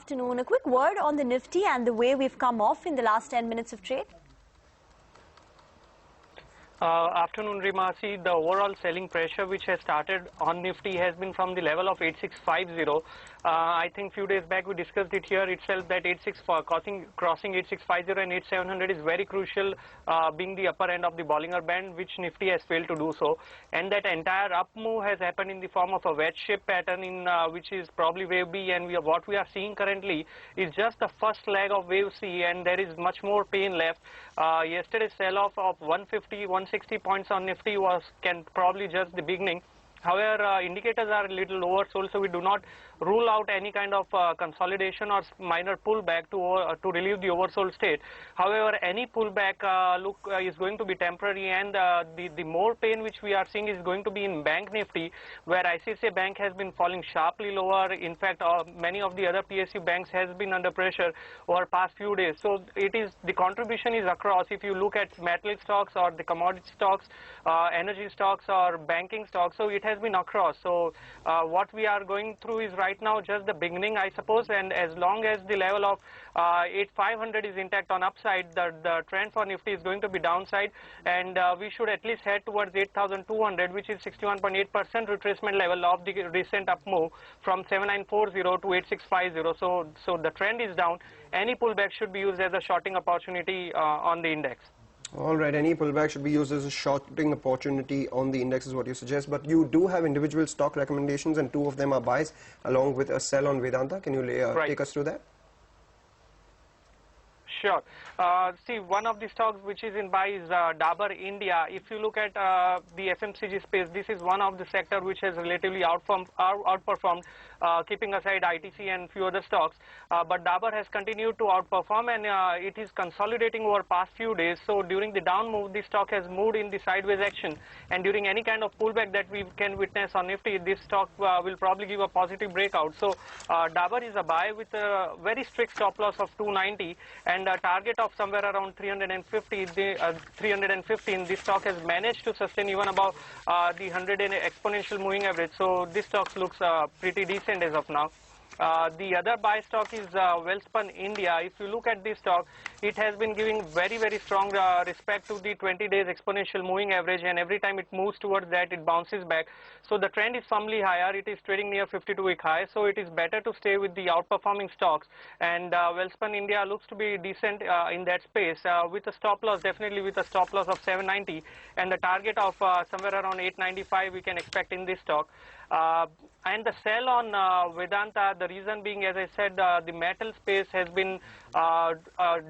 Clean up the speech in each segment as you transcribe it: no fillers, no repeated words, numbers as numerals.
afternoon. A quick word on the Nifty and the way we've come off in the last 10 minutes of trade. Afternoon, Rima. See, the overall selling pressure which has started on Nifty has been from the level of 8650. I think few days back we discussed it here itself that crossing 8650 and 8700 is very crucial, being the upper end of the Bollinger Band, which Nifty has failed to do so. And that entire up move has happened in the form of a wedge-shaped pattern, which is probably wave B, and what we are seeing currently is just the first leg of wave C, and there is much more pain left. Yesterday's sell-off of 160 points on Nifty can probably just the beginning. However, indicators are a little oversold, so we do not rule out any kind of consolidation or minor pullback to relieve the oversold state. However, any pullback is going to be temporary, and the more pain which we are seeing is going to be in Bank Nifty, where ICICI Bank has been falling sharply lower. In fact, many of the other PSU banks has been under pressure over past few days. So the contribution is across. If you look at metal stocks or the commodity stocks, energy stocks or banking stocks, so it has been across. So what we are going through is right now just the beginning, I suppose, and as long as the level of 8500 is intact on upside, the trend for Nifty is going to be downside, and we should at least head towards 8200, which is 61.8% retracement level of the recent up move from 7940 to 8650. So the trend is down. Any pullback should be used as a shorting opportunity on the index. All right, any pullback should be used as a shorting opportunity on the index is what you suggest, but you do have individual stock recommendations and two of them are buys along with a sell on Vedanta. Can you take us through that? Sure. See, one of the stocks which is in buy is Dabur India. If you look at the FMCG space, this is one of the sector which has relatively outperformed, keeping aside ITC and few other stocks. But Dabur has continued to outperform, and it is consolidating over past few days. So during the down move, the stock has moved in the sideways action, and during any kind of pullback that we can witness on Nifty, this stock will probably give a positive breakout. So Dabur is a buy with a very strict stop loss of 290 and a target of somewhere around 350. 315. This stock has managed to sustain even above the 100 exponential moving average. So this stock looks pretty decent as of now. The other buy stock is Welspun India. If you look at this stock, it has been giving very, very strong respect to the 20 days exponential moving average, and every time it moves towards that, it bounces back. So the trend is firmly higher. It is trading near 52-week high, so it is better to stay with the outperforming stocks. And Welspun India looks to be decent in that space with a stop loss, definitely with a stop loss of 790 and the target of somewhere around 895 we can expect in this stock. And the sell on Vedanta, the reason being, as I said, the metal space has been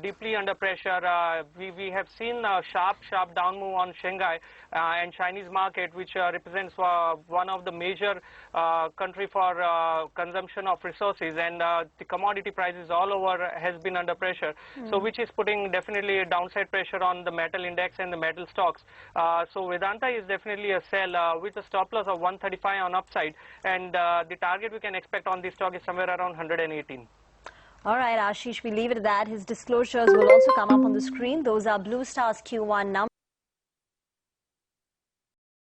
deeply under pressure. We have seen a sharp down move on Shanghai and Chinese market, which represents one of the major country for consumption of resources, and the commodity prices all over has been under pressure. So which is putting definitely a downside pressure on the metal index and the metal stocks. So Vedanta is definitely a sell with a stop loss of 135 on upside, and the target we can expect on this stock is somewhere around 118. All right, Ashish, we leave it at that. His disclosures will also come up on the screen. Those are Blue Star's Q1 numbers.